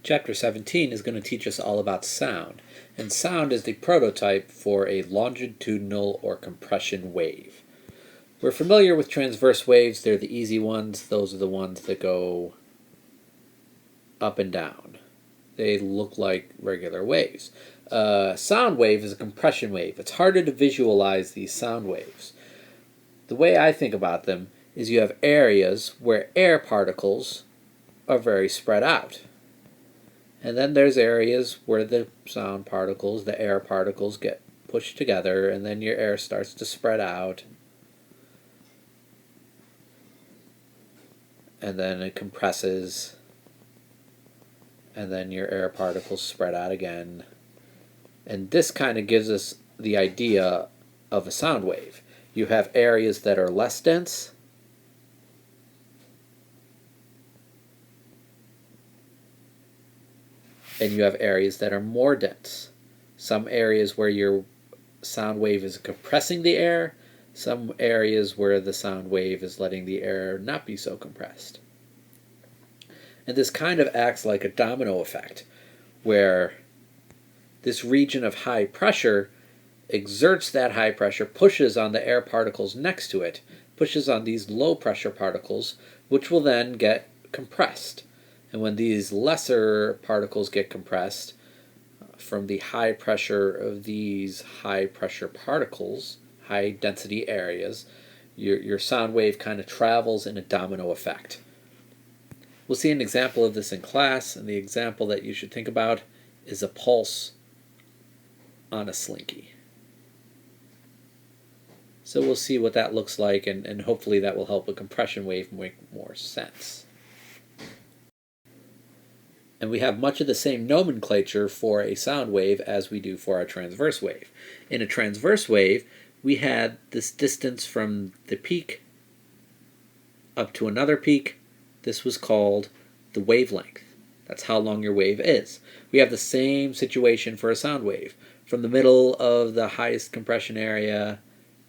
Chapter 17 is going to teach us all about sound, and sound is the prototype for a longitudinal or compression wave. We're familiar with transverse waves. They're the easy ones. Those are the ones that go up and down. They look like regular waves. Sound wave is a compression wave. It's harder to visualize these sound waves. The way I think about them is you have areas where air particles are very spread out. And then there's areas where the sound particles, the air particles, get pushed together, and then your air starts to spread out. And then it compresses, and then your air particles spread out again. And this kind of gives us the idea of a sound wave. You have areas that are less dense, and you have areas that are more dense. Some areas where your sound wave is compressing the air, some areas where the sound wave is letting the air not be so compressed. And this kind of acts like a domino effect, where this region of high pressure exerts that high pressure, pushes on the air particles next to it, pushes on these low pressure particles, which will then get compressed. And when these lesser particles get compressed from the high pressure of these high pressure particles, high density areas, your sound wave kind of travels in a domino effect. We'll see an example of this in class, and the example that you should think about is a pulse on a slinky. So we'll see what that looks like, and hopefully that will help a compression wave make more sense. And we have much of the same nomenclature for a sound wave as we do for a transverse wave. In a transverse wave, we had this distance from the peak up to another peak. This was called the wavelength. That's how long your wave is. We have the same situation for a sound wave. From the middle of the highest compression area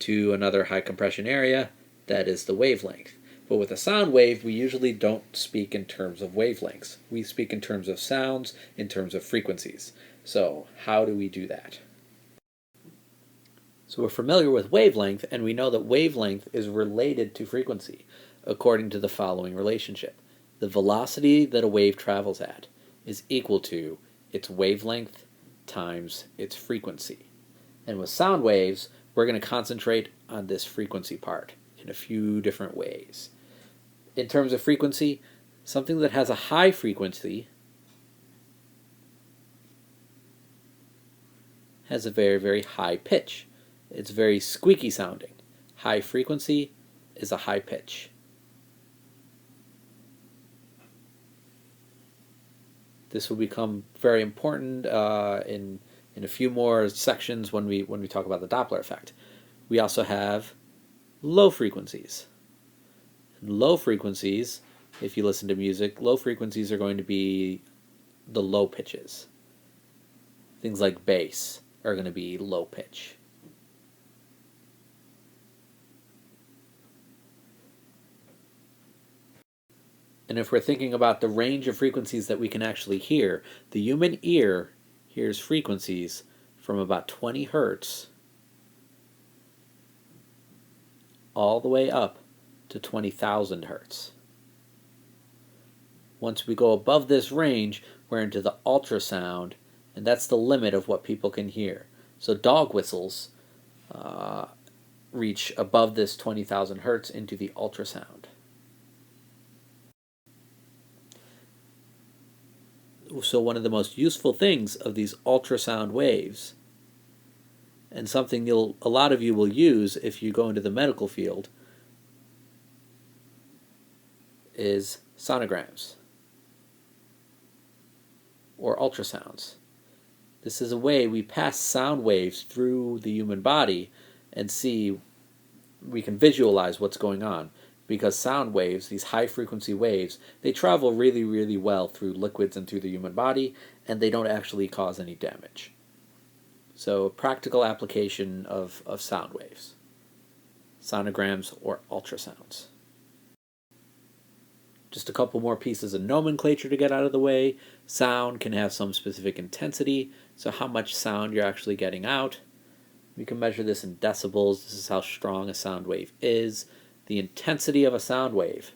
to another high compression area, that is the wavelength. But with a sound wave, we usually don't speak in terms of wavelengths. We speak in terms of sounds, in terms of frequencies. So how do we do that? So we're familiar with wavelength, and we know that wavelength is related to frequency, according to the following relationship. The velocity that a wave travels at is equal to its wavelength times its frequency. And with sound waves, we're going to concentrate on this frequency part in a few different ways. In terms of frequency, something that has a high frequency has a very, very high pitch. It's very squeaky sounding. High frequency is a high pitch. This will become very important in a few more sections when we talk about the Doppler effect. We also have low frequencies. Low frequencies, if you listen to music, low frequencies are going to be the low pitches. Things like bass are going to be low pitch. And if we're thinking about the range of frequencies that we can actually hear, the human ear hears frequencies from about 20 hertz all the way up to 20,000 hertz. Once we go above this range, we're into the ultrasound, and that's the limit of what people can hear. So dog whistles reach above this 20,000 hertz into the ultrasound. So one of the most useful things of these ultrasound waves, and something a lot of you will use if you go into the medical field, is sonograms or ultrasounds. This is a way we pass sound waves through the human body and we can visualize what's going on, because sound waves, these high frequency waves, they travel really, really well through liquids and through the human body, and they don't actually cause any damage. So a practical application of sound waves, sonograms or ultrasounds. Just a couple more pieces of nomenclature to get out of the way. Sound can have some specific intensity, so how much sound you're actually getting out. We can measure this in decibels. This is how strong a sound wave is. The intensity of a sound wave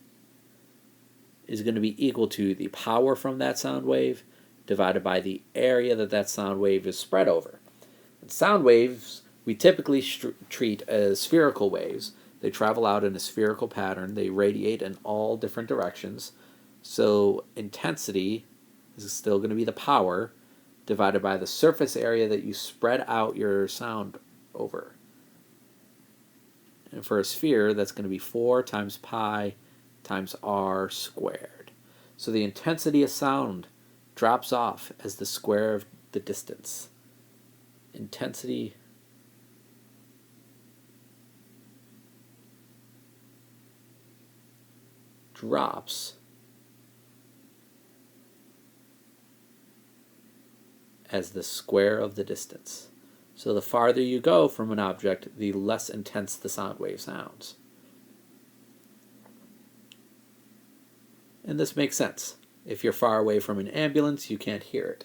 is going to be equal to the power from that sound wave divided by the area that sound wave is spread over. And sound waves we typically treat as spherical waves. They travel out in a spherical pattern. They radiate in all different directions. So intensity is still going to be the power divided by the surface area that you spread out your sound over. And for a sphere, that's going to be 4 times pi times r squared. So the intensity of sound drops off as the square of the distance. Intensity drops as the square of the distance. So the farther you go from an object, the less intense the sound wave sounds. And this makes sense. If you're far away from an ambulance, you can't hear it.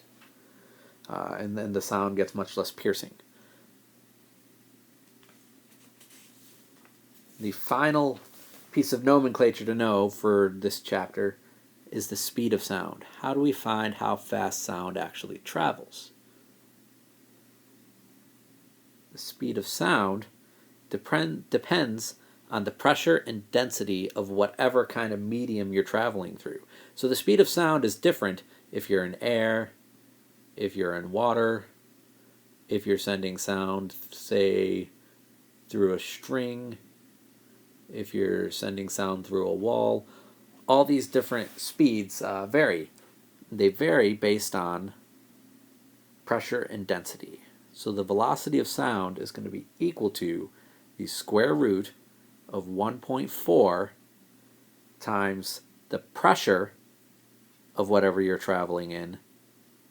And then the sound gets much less piercing. The final piece of nomenclature to know for this chapter is the speed of sound. How do we find how fast sound actually travels? The speed of sound depends on the pressure and density of whatever kind of medium you're traveling through. So the speed of sound is different if you're in air, if you're in water, if you're sending sound, say, through a string, if you're sending sound through a wall. All these different speeds vary. They vary based on pressure and density. So the velocity of sound is going to be equal to the square root of 1.4 times the pressure of whatever you're traveling in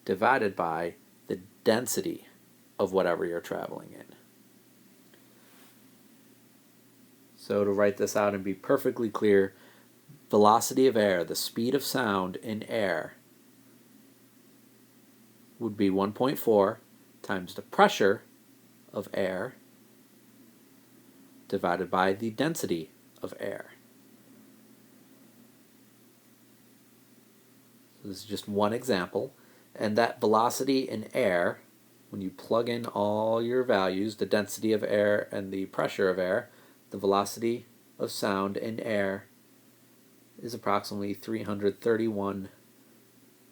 divided by the density of whatever you're traveling in. So to write this out and be perfectly clear, velocity of air, the speed of sound in air, would be 1.4 times the pressure of air divided by the density of air. So this is just one example. And that velocity in air, when you plug in all your values, the density of air and the pressure of air, the velocity of sound in air is approximately 331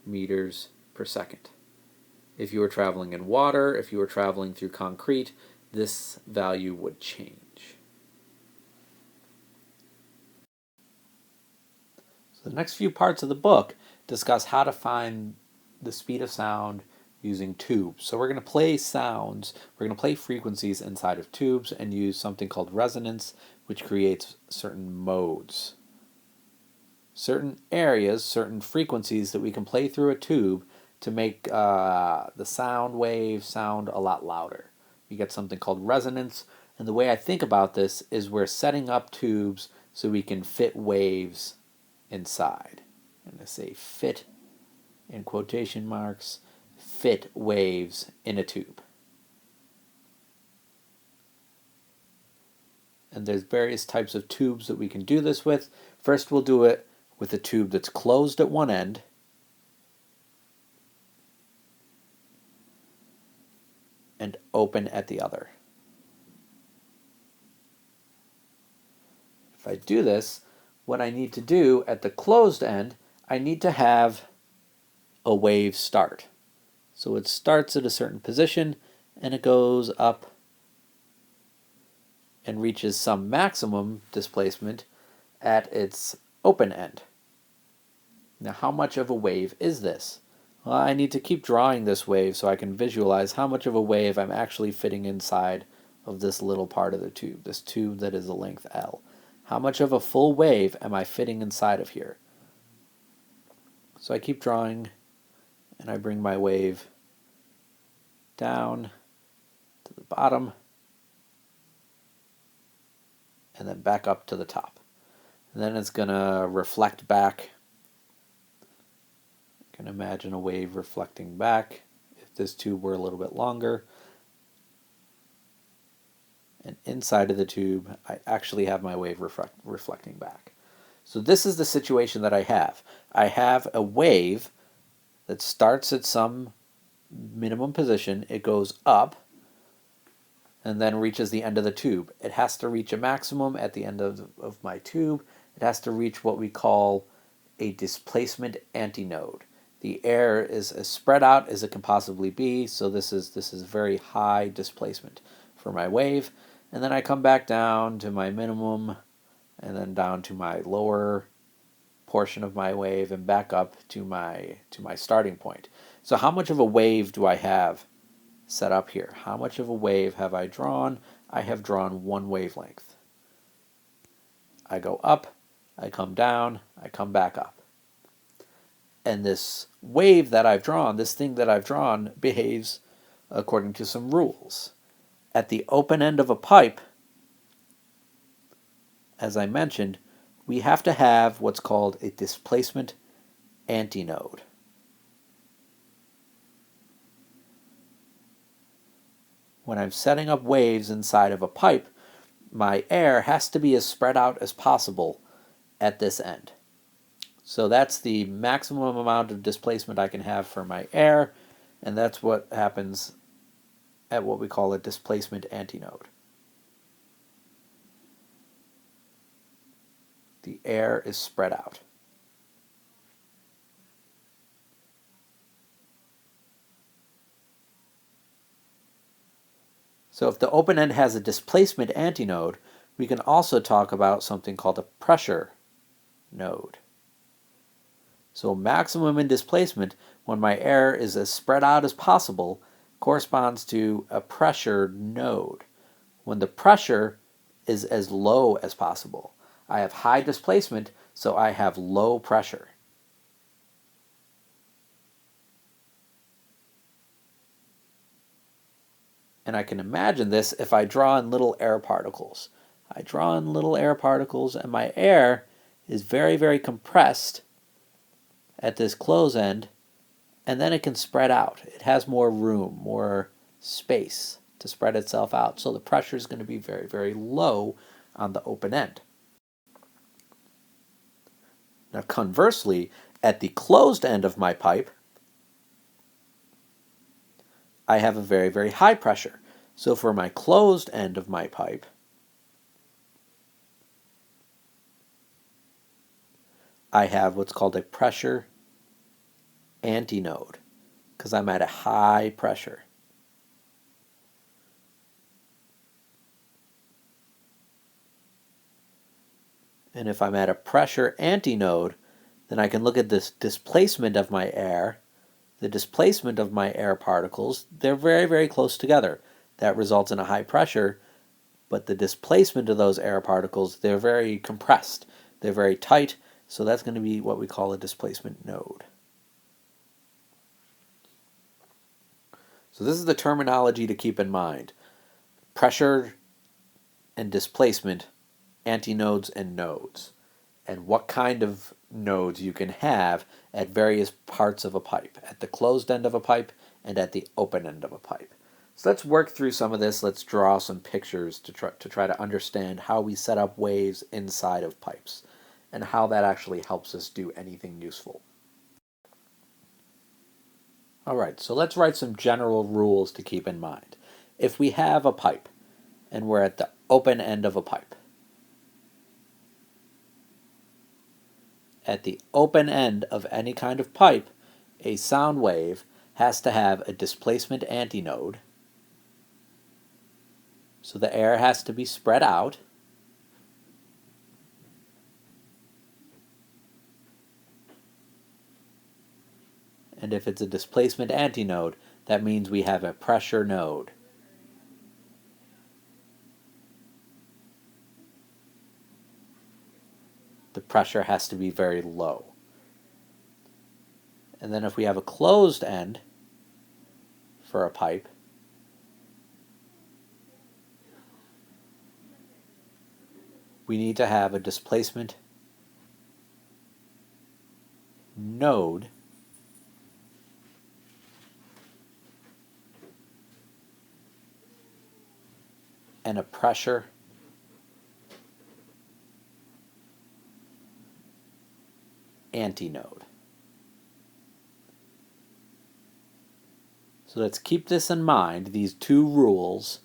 meters per second. If you were traveling in water, if you were traveling through concrete, this value would change. So the next few parts of the book discuss how to find the speed of sound using tubes. So we're going to play sounds, we're going to play frequencies inside of tubes and use something called resonance, which creates certain modes. Certain areas, certain frequencies that we can play through a tube to make the sound wave sound a lot louder. We get something called resonance, and the way I think about this is we're setting up tubes so we can fit waves inside. I'm going to say fit in quotation marks, fit waves in a tube. And there's various types of tubes that we can do this with. First, we'll do it with a tube that's closed at one end and open at the other. If I do this, what I need to do at the closed end, I need to have a wave start. So it starts at a certain position and it goes up and reaches some maximum displacement at its open end. Now, how much of a wave is this? Well, I need to keep drawing this wave so I can visualize how much of a wave I'm actually fitting inside of this little part of the tube, this tube that is the length L. How much of a full wave am I fitting inside of here? So I keep drawing and I bring my wave down to the bottom and then back up to the top. And then it's going to reflect back can imagine a wave reflecting back if this tube were a little bit longer. And inside of the tube, I actually have my wave reflecting back. So this is the situation that I have. I have a wave that starts at some minimum position. It goes up and then reaches the end of the tube. It has to reach a maximum at the end of my tube. It has to reach what we call a displacement antinode. The air is as spread out as it can possibly be, so this is very high displacement for my wave. And then I come back down to my minimum, and then down to my lower portion of my wave, and back up to my starting point. So how much of a wave do I have set up here? How much of a wave have I drawn? I have drawn one wavelength. I go up, I come down, I come back up. And this wave that I've drawn, this thing that I've drawn, behaves according to some rules. At the open end of a pipe, as I mentioned, we have to have what's called a displacement antinode. When I'm setting up waves inside of a pipe, my air has to be as spread out as possible at this end. So that's the maximum amount of displacement I can have for my air, and that's what happens at what we call a displacement antinode. The air is spread out. So if the open end has a displacement antinode, we can also talk about something called a pressure node. So maximum in displacement, when my air is as spread out as possible, corresponds to a pressure node. When the pressure is as low as possible. I have high displacement, so I have low pressure. And I can imagine this if I draw in little air particles. I draw in little air particles, and my air is very, very compressed at this close end, and then it can spread out. It has more room, more space to spread itself out. So the pressure is going to be very, very low on the open end. Now conversely, at the closed end of my pipe, I have a very, very high pressure. So for my closed end of my pipe, I have what's called a pressure antinode, because I'm at a high pressure. And if I'm at a pressure antinode, then I can look at this displacement of my air. The displacement of my air particles, they're very, very close together. That results in a high pressure, but the displacement of those air particles, they're very compressed. They're very tight, so that's going to be what we call a displacement node. So this is the terminology to keep in mind. Pressure and displacement, antinodes and nodes, and what kind of nodes you can have at various parts of a pipe, at the closed end of a pipe and at the open end of a pipe. So let's work through some of this. Let's draw some pictures to try to understand how we set up waves inside of pipes and how that actually helps us do anything useful. All right, so let's write some general rules to keep in mind. If we have a pipe and we're at the open end of a pipe, at the open end of any kind of pipe, a sound wave has to have a displacement antinode. So the air has to be spread out. And if it's a displacement antinode, that means we have a pressure node. The pressure has to be very low. And then if we have a closed end for a pipe, we need to have a displacement node and a pressure antinode. So let's keep this in mind, these two rules,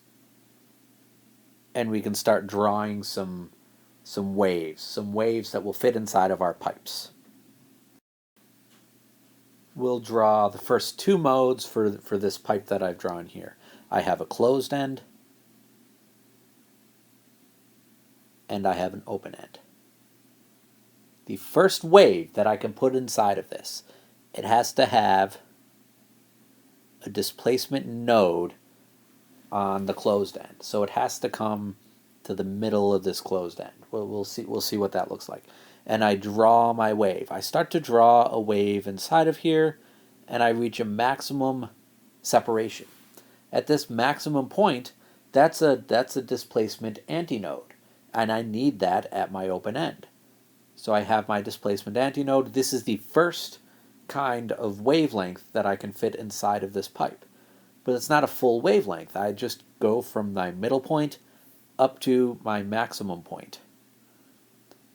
and we can start drawing some waves that will fit inside of our pipes. We'll draw the first two modes for this pipe that I've drawn here. I have a closed end, and I have an open end. The first wave that I can put inside of this, it has to have a displacement node on the closed end. So it has to come to the middle of this closed end. We'll see what that looks like. And I draw my wave. I start to draw a wave inside of here, and I reach a maximum separation. At this maximum point, that's a displacement antinode, and I need that at my open end. So I have my displacement antinode. This is the first kind of wavelength that I can fit inside of this pipe. But it's not a full wavelength. I just go from my middle point up to my maximum point.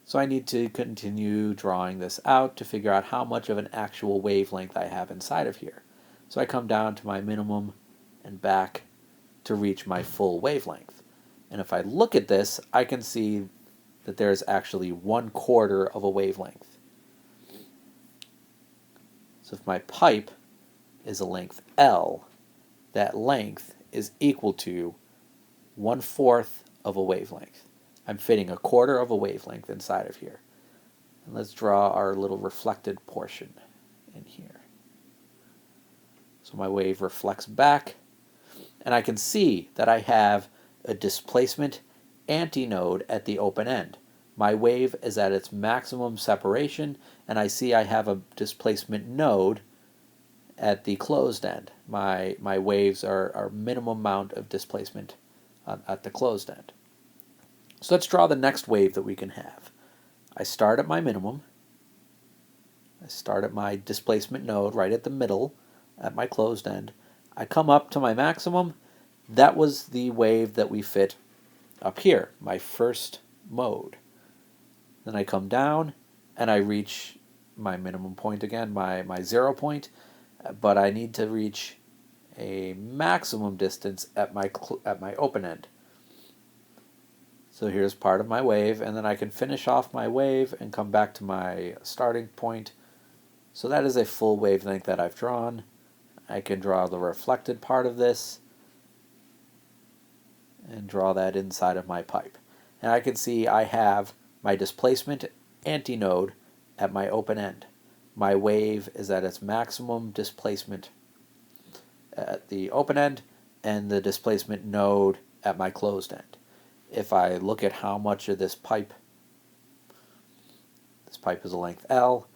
So I need to continue drawing this out to figure out how much of an actual wavelength I have inside of here. So I come down to my minimum and back to reach my full wavelength. And if I look at this, I can see that there's actually 1/4 of a wavelength. So if my pipe is a length L, that length is equal to 1/4 of a wavelength. I'm fitting 1/4 of a wavelength inside of here. And let's draw our little reflected portion in here. So my wave reflects back, and I can see that I have a displacement antinode at the open end. My wave is at its maximum separation, and I see I have a displacement node at the closed end. My waves are minimum amount of displacement at the closed end. So let's draw the next wave that we can have. I start at my minimum. I start at my displacement node right at the middle at my closed end. I come up to my maximum. That was the wave that we fit up here, my first mode. Then I come down and I reach my minimum point again, my 0 point, but I need to reach a maximum distance at my open end. So here's part of my wave, and then I can finish off my wave and come back to my starting point. So that is a full wavelength that I've drawn. I can draw the reflected part of this and draw that inside of my pipe. And I can see I have my displacement antinode at my open end. My wave is at its maximum displacement at the open end, and the displacement node at my closed end. If I look at how much of this pipe is a length L,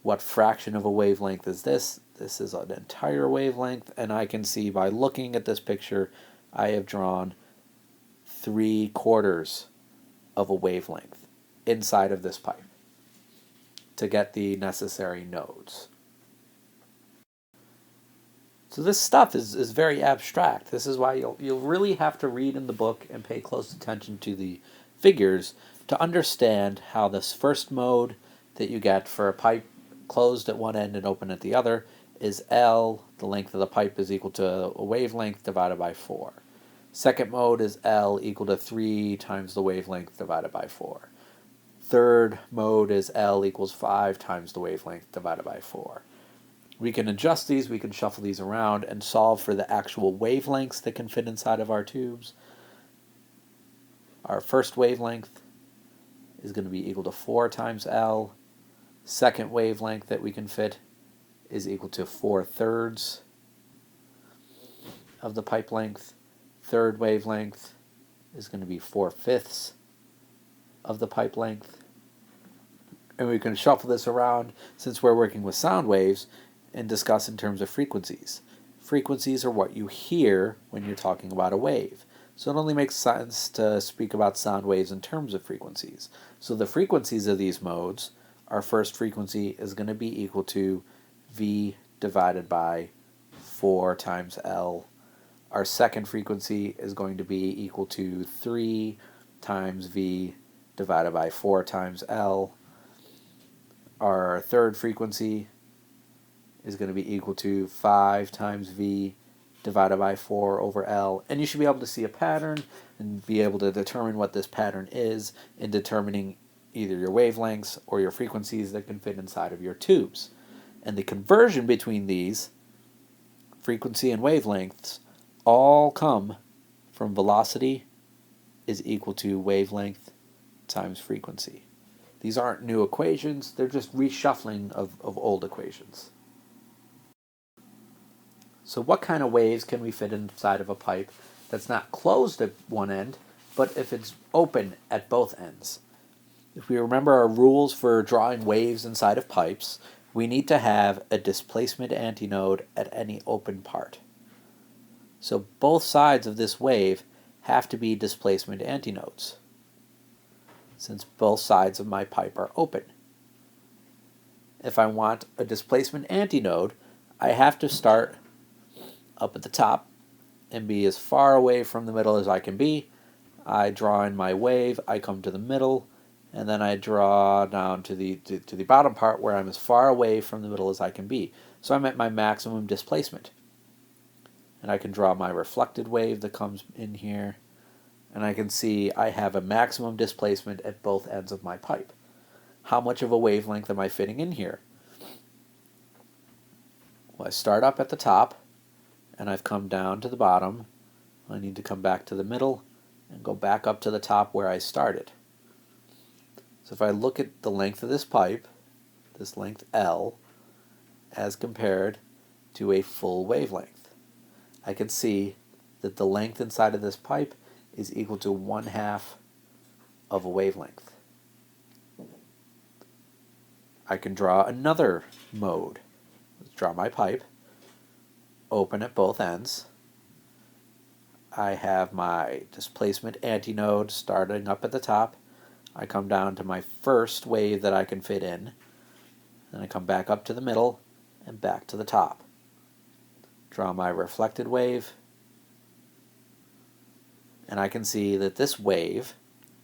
what fraction of a wavelength is this? This is an entire wavelength, and I can see by looking at this picture, I have drawn 3/4 of a wavelength inside of this pipe to get the necessary nodes. So this stuff is very abstract. This is why you'll really have to read in the book and pay close attention to the figures to understand how this first mode that you get for a pipe closed at one end and open at the other is L. The length of the pipe is equal to a wavelength divided by 4. Second mode is L equal to 3 times the wavelength divided by 4. Third mode is L equals 5 times the wavelength divided by 4. We can adjust these, we can shuffle these around and solve for the actual wavelengths that can fit inside of our tubes. Our first wavelength is going to be equal to 4 times L. Second wavelength that we can fit is equal to 4/3 of the pipe length. Third wavelength is going to be 4/5 of the pipe length. And we can shuffle this around since we're working with sound waves and discuss in terms of frequencies. Frequencies are what you hear when you're talking about a wave. So it only makes sense to speak about sound waves in terms of frequencies. So the frequencies of these modes, our first frequency is going to be equal to V divided by 4 times L. Our second frequency is going to be equal to 3 times V divided by 4 times L. Our third frequency is going to be equal to 5 times V divided by 4 over L. And you should be able to see a pattern and be able to determine what this pattern is in determining either your wavelengths or your frequencies that can fit inside of your tubes. And the conversion between these, frequency and wavelengths, all come from velocity is equal to wavelength times frequency. These aren't new equations, they're just reshuffling of old equations. So what kind of waves can we fit inside of a pipe that's not closed at one end, but if it's open at both ends? If we remember our rules for drawing waves inside of pipes, we need to have a displacement antinode at any open part. So both sides of this wave have to be displacement antinodes, since both sides of my pipe are open. If I want a displacement antinode, I have to start up at the top and be as far away from the middle as I can be. I draw in my wave, I come to the middle, and then I draw down to the bottom part where I'm as far away from the middle as I can be. So I'm at my maximum displacement. And I can draw my reflected wave that comes in here, and I can see I have a maximum displacement at both ends of my pipe. How much of a wavelength am I fitting in here? Well, I start up at the top, and I've come down to the bottom. I need to come back to the middle and go back up to the top where I started. So if I look at the length of this pipe, this length L, as compared to a full wavelength, I can see that the length inside of this pipe is equal to 1/2 of a wavelength. I can draw another mode. Let's draw my pipe, open at both ends. I have my displacement antinode starting up at the top. I come down to my first wave that I can fit in. Then I come back up to the middle and back to the top. Draw my reflected wave, and I can see that this wave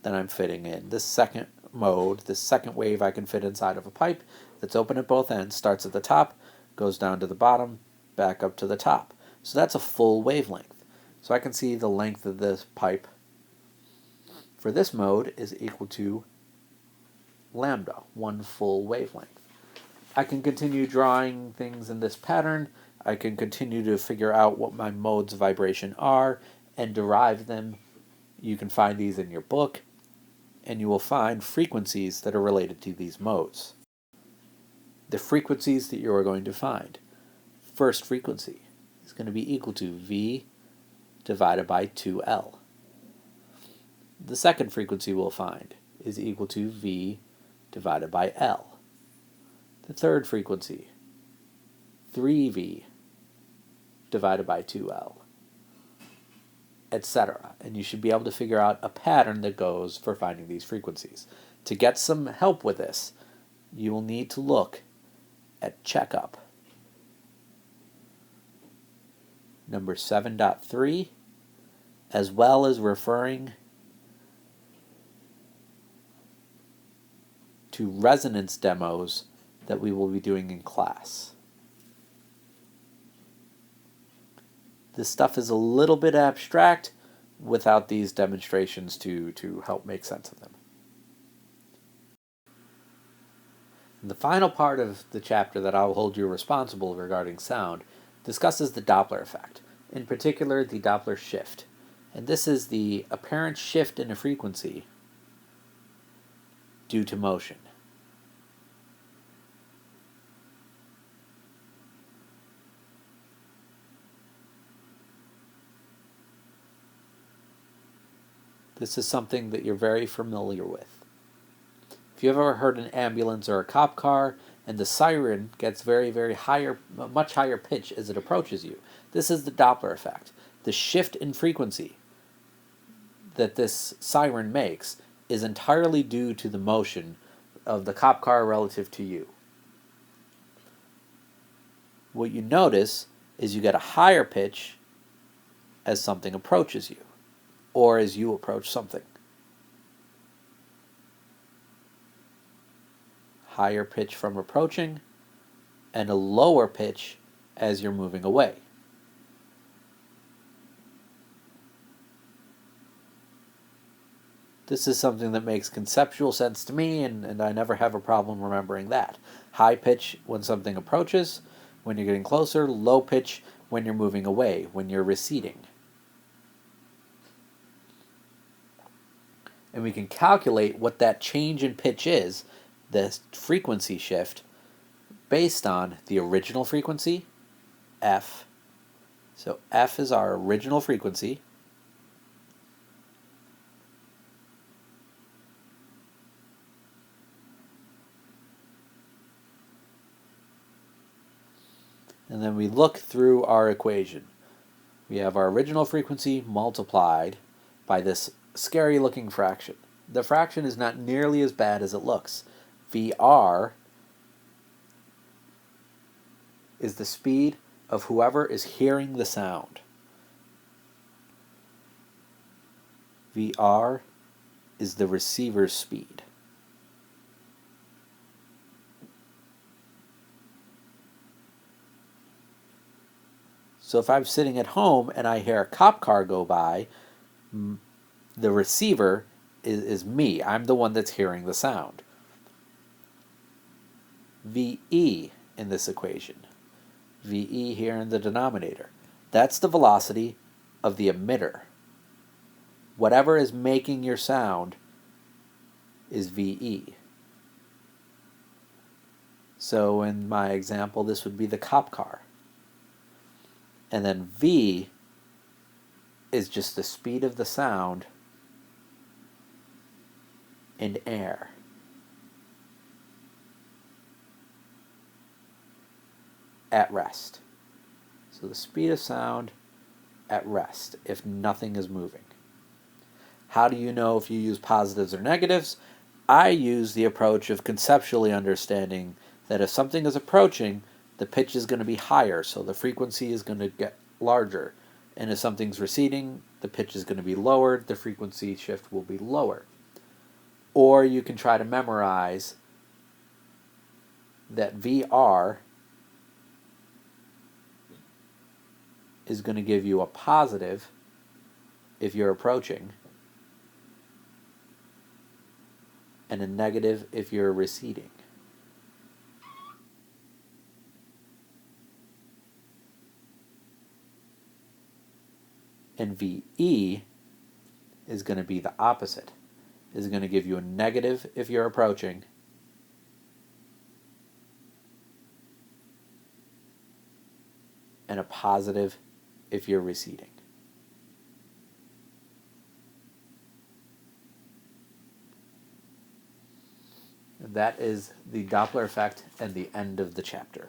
that I'm fitting in, this second mode, this second wave I can fit inside of a pipe that's open at both ends, starts at the top, goes down to the bottom, back up to the top. So that's a full wavelength. So I can see the length of this pipe for this mode is equal to lambda, one full wavelength. I can continue drawing things in this pattern. I can continue to figure out what my modes of vibration are and derive them. You can find these in your book, and you will find frequencies that are related to these modes. The frequencies that you are going to find. First frequency is going to be equal to V divided by 2L. The second frequency we'll find is equal to V divided by L. The third frequency, 3V divided by 2L, etc. And you should be able to figure out a pattern that goes for finding these frequencies. To get some help with this, you will need to look at checkup number 7.3, as well as referring to resonance demos that we will be doing in class. This stuff is a little bit abstract without these demonstrations to help make sense of them. And the final part of the chapter that I'll hold you responsible regarding sound discusses the Doppler effect, in particular the Doppler shift. And this is the apparent shift in a frequency due to motion. This is something that you're very familiar with. If you've ever heard an ambulance or a cop car and the siren gets much higher pitch as it approaches you, this is the Doppler effect. The shift in frequency that this siren makes is entirely due to the motion of the cop car relative to you. What you notice is you get a higher pitch as something approaches you, or as you approach something. Higher pitch from approaching, and a lower pitch as you're moving away. This is something that makes conceptual sense to me, and I never have a problem remembering that. High pitch when something approaches, when you're getting closer. Low pitch when you're moving away, when you're receding. And we can calculate what that change in pitch is, the frequency shift, based on the original frequency, F. So F is our original frequency. And then we look through our equation. We have our original frequency multiplied by this scary looking fraction. The fraction is not nearly as bad as it looks. VR is the speed of whoever is hearing the sound. VR is the receiver's speed. So if I'm sitting at home and I hear a cop car go by, the receiver is me. I'm the one that's hearing the sound. VE in this equation. VE here in the denominator. That's the velocity of the emitter. Whatever is making your sound is VE. So in my example, this would be the cop car. And then V is just the speed of the sound in air. At rest. So the speed of sound at rest, if nothing is moving. How do you know if you use positives or negatives? I use the approach of conceptually understanding that if something is approaching, the pitch is going to be higher, so the frequency is going to get larger. And if something's receding, the pitch is going to be lowered, the frequency shift will be lower. Or you can try to memorize that VR is going to give you a positive if you're approaching, and a negative if you're receding. And VE is going to be the opposite. Is going to give you a negative if you're approaching, and a positive if you're receding. And that is the Doppler effect and the end of the chapter.